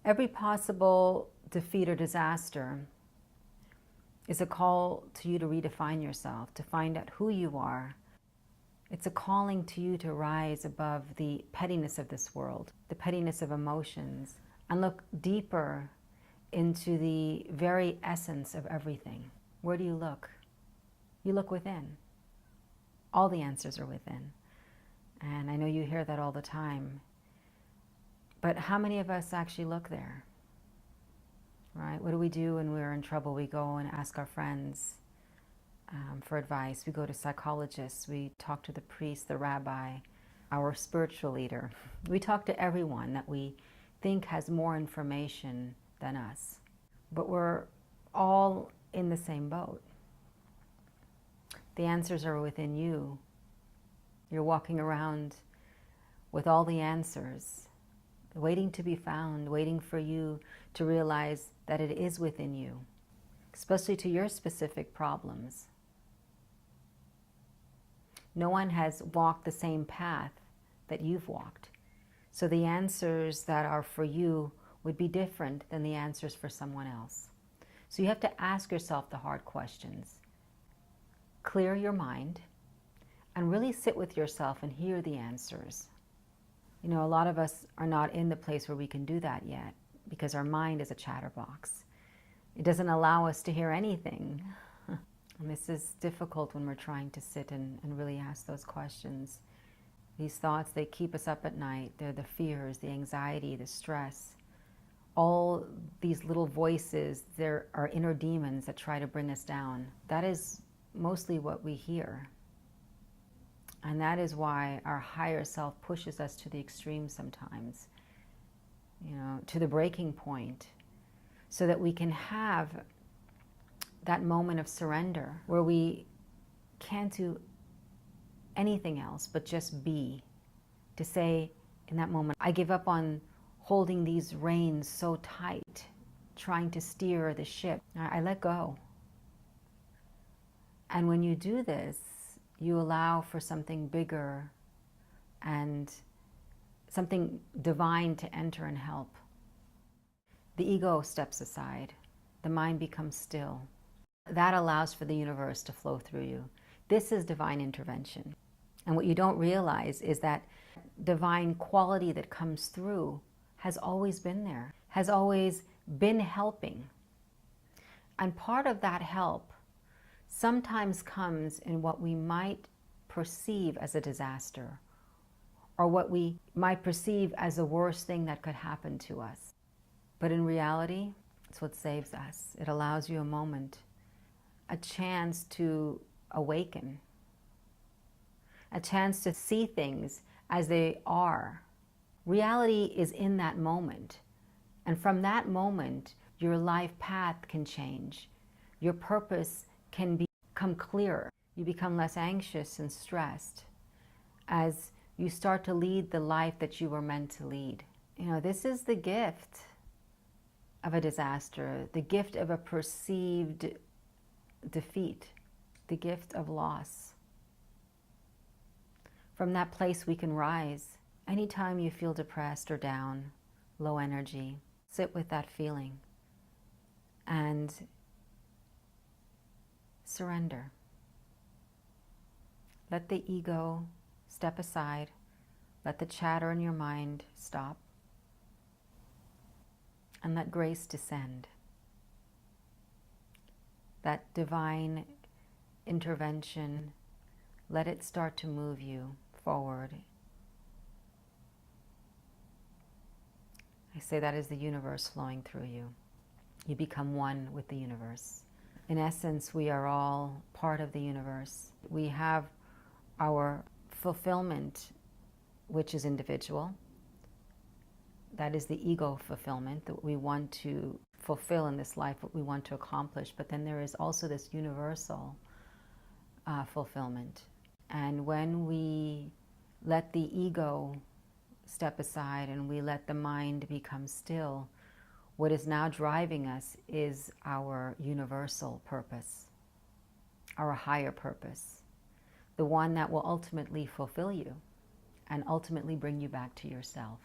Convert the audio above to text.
Every possible defeat or disaster is a call to you to redefine yourself, to find out who you are. It's a calling to you to rise above the pettiness of this world, the pettiness of emotions, and look deeper into the very essence of everything. Where do you look? You look within. All the answers are within. And I know you hear that all the time. But how many of us actually look there? Right? What do we do when we're in trouble? We go and ask our friends for advice. We go to psychologists. We talk to the priest, the rabbi, our spiritual leader. We talk to everyone that we think has more information than us. But we're all in the same boat. The answers are within you. You're walking around with all the answers, waiting to be found, waiting for you to realize that it is within you, especially to your specific problems. No one has walked the same path that you've walked. So the answers that are for you would be different than the answers for someone else. So you have to ask yourself the hard questions. Clear your mind and really sit with yourself and hear the answers. You know, a lot of us are not in the place where we can do that yet because our mind is a chatterbox. It doesn't allow us to hear anything. And this is difficult when we're trying to sit and really ask those questions. These thoughts, they keep us up at night. They're the fears, the anxiety, the stress. All these little voices, there are inner demons that try to bring us down. That is mostly what we hear. And that is why our higher self pushes us to the extreme sometimes, you know, to the breaking point, so that we can have that moment of surrender where we can't do anything else but just be. To say in that moment, I give up on holding these reins so tight, trying to steer the ship. I let go. And when you do this, you allow for something bigger and something divine to enter and help. The ego steps aside. The mind becomes still. That allows for the universe to flow through you. This is divine intervention. And what you don't realize is that divine quality that comes through has always been there, has always been helping. And part of that help sometimes comes in what we might perceive as a disaster, or what we might perceive as the worst thing that could happen to us. But in reality, it's what saves us. It allows you a moment, a chance to awaken, a chance to see things as they are. Reality is in that moment. And from that moment, your life path can change. Your purpose can become clearer. You become less anxious and stressed as you start to lead the life that you were meant to lead. You know, this is the gift of a disaster, the gift of a perceived defeat, the gift of loss. From that place we can rise. Anytime you feel depressed or down, low energy, sit with that feeling and surrender. Let the ego step aside. Let the chatter in your mind stop. And let grace descend. That divine intervention, let it start to move you forward. I say that is the universe flowing through you. You become one with the universe. In essence, we are all part of the universe. We have our fulfillment, which is individual. That is the ego fulfillment that we want to fulfill in this life, what we want to accomplish. But then there is also this universal fulfillment. And when we let the ego step aside and we let the mind become still, what is now driving us is our universal purpose, our higher purpose, the one that will ultimately fulfill you and ultimately bring you back to yourself.